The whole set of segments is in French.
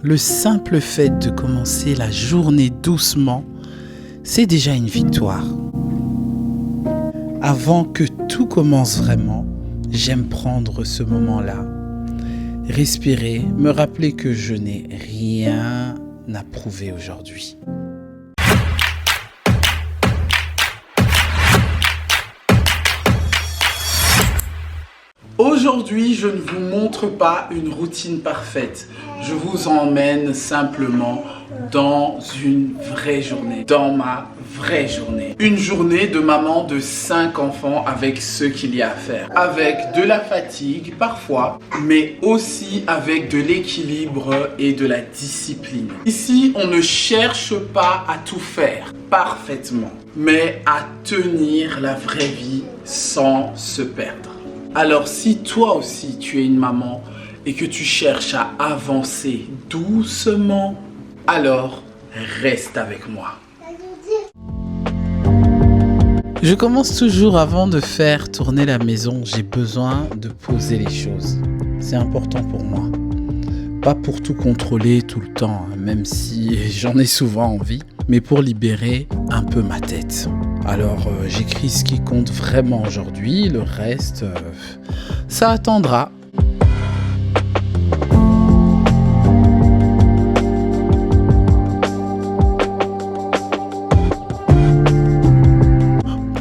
Le simple fait de commencer la journée doucement, c'est déjà une victoire. Avant que tout commence vraiment, j'aime prendre ce moment-là, respirer, me rappeler que je n'ai rien à prouver aujourd'hui. Aujourd'hui, je ne vous montre pas une routine parfaite. Je vous emmène simplement dans une vraie journée, dans ma vraie journée. Une journée de maman de 5 enfants avec ce qu'il y a à faire. Avec de la fatigue parfois, mais aussi avec de l'équilibre et de la discipline. Ici, on ne cherche pas à tout faire parfaitement, mais à tenir la vraie vie sans se perdre. Alors si toi aussi tu es une maman et que tu cherches à avancer doucement, alors reste avec moi. Je commence toujours avant de faire tourner la maison, j'ai besoin de poser les choses. C'est important pour moi. Pas pour tout contrôler tout le temps, même si j'en ai souvent envie, mais pour libérer un peu ma tête. Alors j'écris ce qui compte vraiment aujourd'hui, le reste, ça attendra.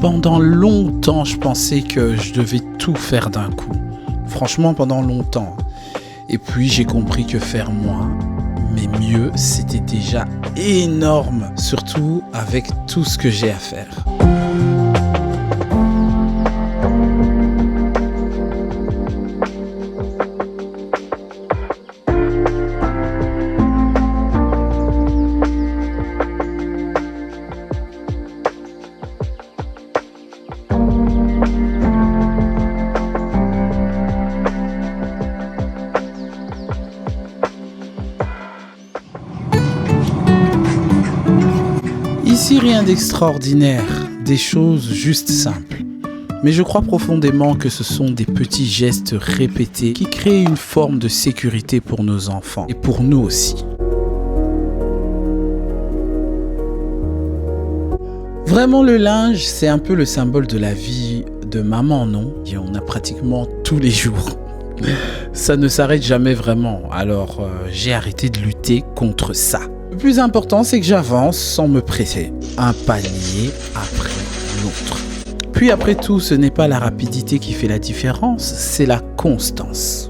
Pendant longtemps, je pensais que je devais tout faire d'un coup. Franchement, pendant longtemps. Et puis j'ai compris que faire moins, mais mieux, c'était déjà énorme, surtout avec tout ce que j'ai à faire. Ici, rien d'extraordinaire, des choses juste simples. Mais je crois profondément que ce sont des petits gestes répétés qui créent une forme de sécurité pour nos enfants et pour nous aussi. Vraiment, le linge, c'est un peu le symbole de la vie de maman, non? Et on a pratiquement tous les jours. Ça ne s'arrête jamais vraiment, alors j'ai arrêté de lutter contre ça. Le plus important, c'est que j'avance sans me presser, un palier après l'autre. Puis après tout, ce n'est pas la rapidité qui fait la différence, c'est la constance.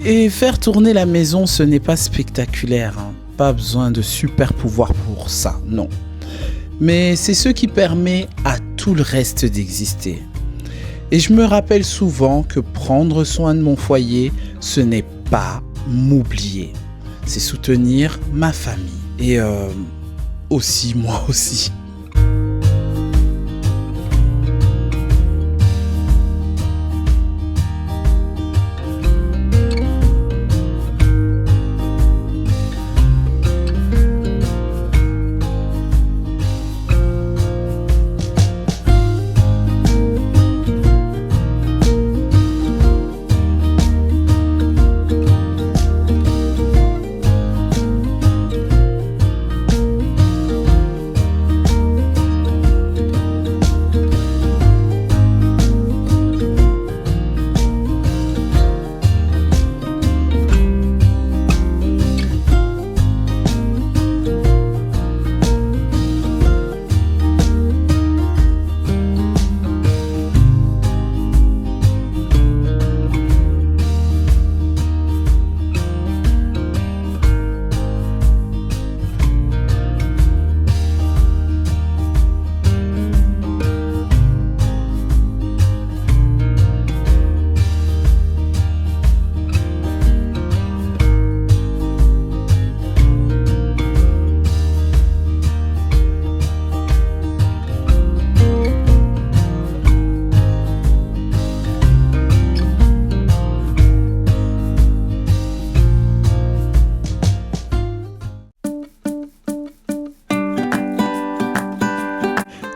Et faire tourner la maison, ce n'est pas spectaculaire, hein. Pas besoin de super pouvoir pour ça, non. Mais c'est ce qui permet à tout le reste d'exister. Et je me rappelle souvent que prendre soin de mon foyer, ce n'est pas m'oublier. C'est soutenir ma famille. Et aussi, moi aussi.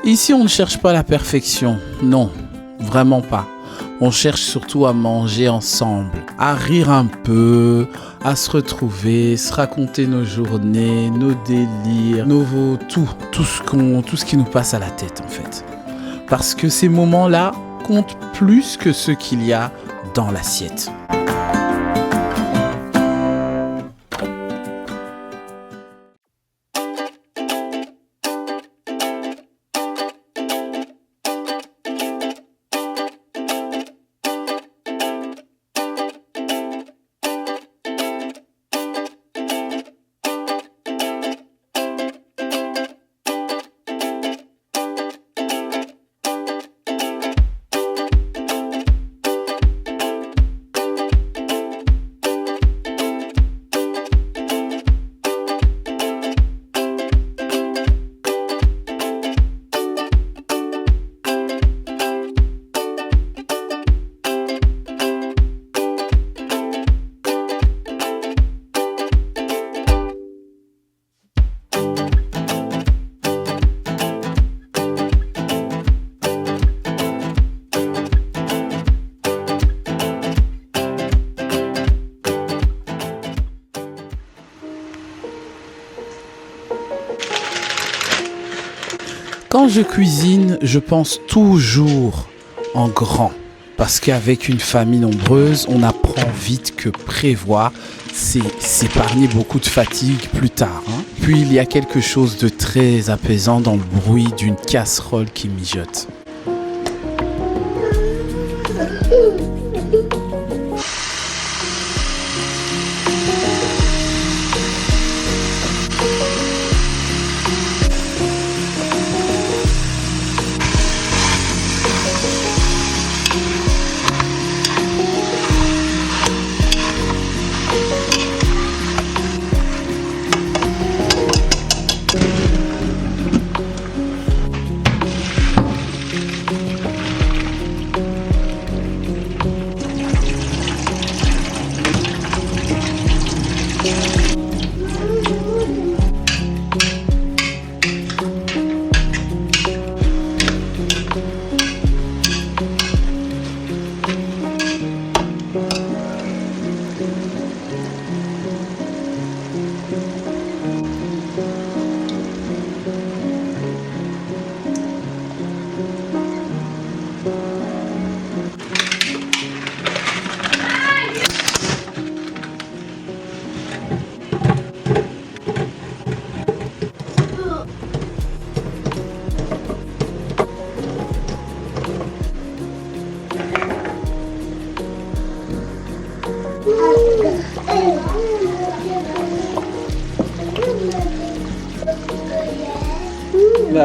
Ici, on ne cherche pas la perfection. Non, vraiment pas. On cherche surtout à manger ensemble, à rire un peu, à se retrouver, se raconter nos journées, nos délires, tout ce qui nous passe à la tête en fait. Parce que ces moments-là comptent plus que ce qu'il y a dans l'assiette. Quand je cuisine, je pense toujours en grand. Parce qu'avec une famille nombreuse, on apprend vite que prévoir, c'est s'épargner beaucoup de fatigue plus tard, hein. Puis il y a quelque chose de très apaisant dans le bruit d'une casserole qui mijote.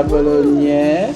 la bolognaise.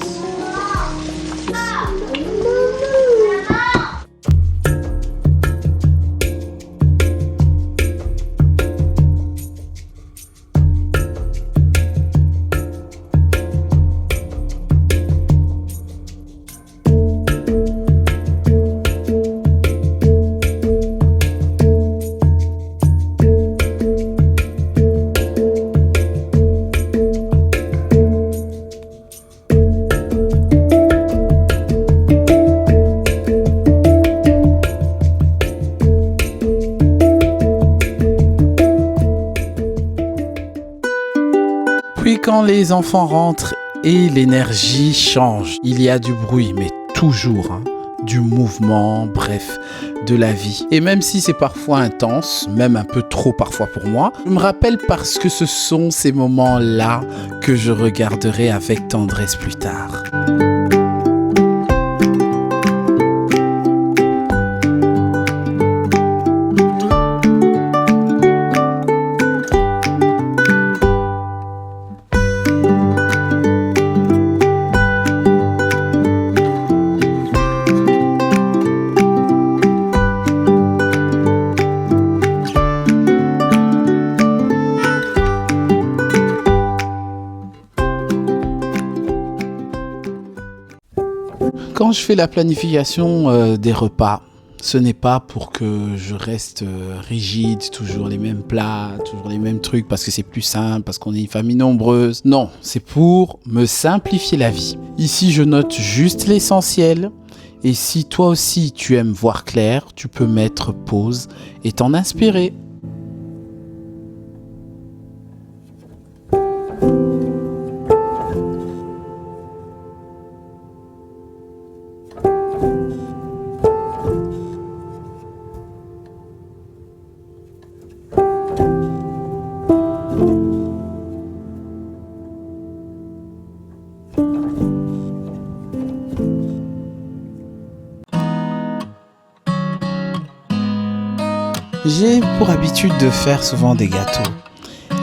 Puis quand les enfants rentrent et l'énergie change, il y a du bruit, mais toujours, du mouvement, bref, de la vie. Et même si c'est parfois intense, même un peu trop parfois pour moi, je me rappelle parce que ce sont ces moments-là que je regarderai avec tendresse plus tard. Quand je fais la planification des repas, ce n'est pas pour que je reste rigide, toujours les mêmes plats, toujours les mêmes trucs, parce que c'est plus simple, parce qu'on est une famille nombreuse. Non, c'est pour me simplifier la vie. Ici, je note juste l'essentiel. Et si toi aussi tu aimes voir clair, tu peux mettre pause et t'en inspirer. J'ai pour habitude de faire souvent des gâteaux.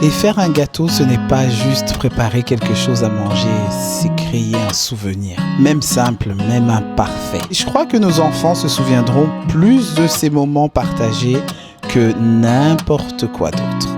Et faire un gâteau, ce n'est pas juste préparer quelque chose à manger, c'est créer un souvenir. Même simple, même imparfait. Et je crois que nos enfants se souviendront plus de ces moments partagés que n'importe quoi d'autre.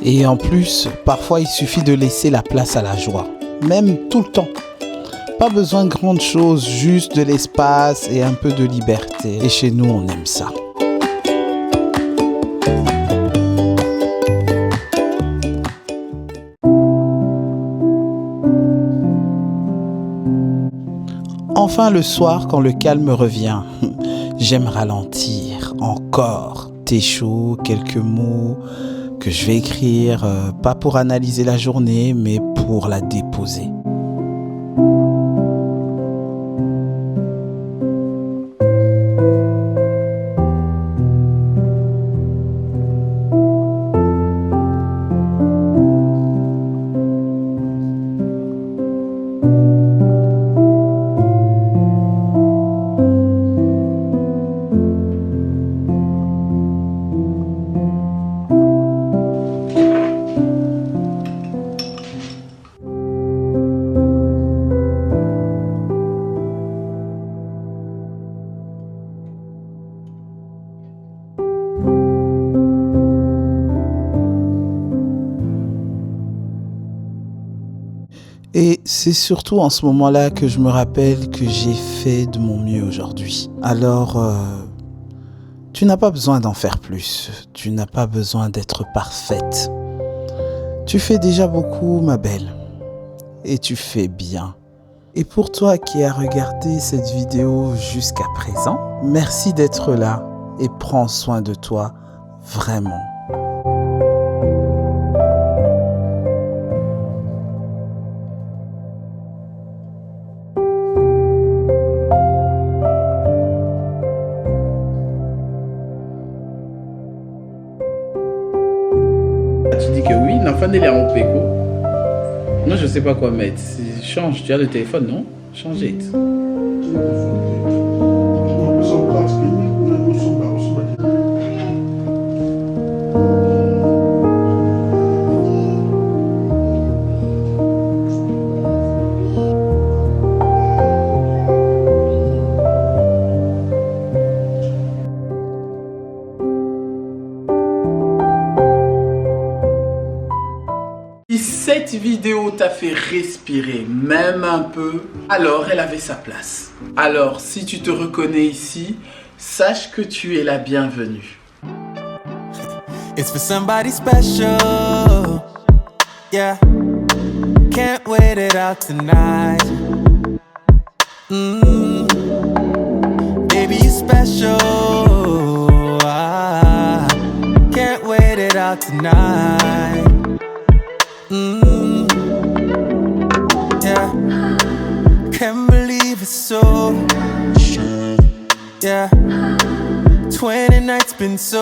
Et en plus, parfois il suffit de laisser la place à la joie, même tout le temps. Pas besoin de grandes choses, juste de l'espace et un peu de liberté. Et chez nous, on aime ça. Enfin, le soir, quand le calme revient, j'aime ralentir encore. Thé chaud, quelques mots que je vais écrire, pas pour analyser la journée, mais pour la déposer. c'est surtout en ce moment-là que je me rappelle que j'ai fait de mon mieux aujourd'hui. Alors, tu n'as pas besoin d'en faire plus. Tu n'as pas besoin d'être parfaite. Tu fais déjà beaucoup, ma belle. Et tu fais bien. Et pour toi qui as regardé cette vidéo jusqu'à présent, merci d'être là et prends soin de toi vraiment. Tu dis que oui, l'enfant est en péco. Moi je sais pas quoi mettre. Change, tu as le téléphone, non? Change it. Si cette vidéo t'a fait respirer, même un peu, alors elle avait sa place. Alors, si tu te reconnais ici, sache que tu es la bienvenue. It's for somebody special, yeah. Can't wait it out tonight. Baby, you're special. Can't wait it out tonight. Yeah, can't believe it's so. Yeah, 20 nights been so.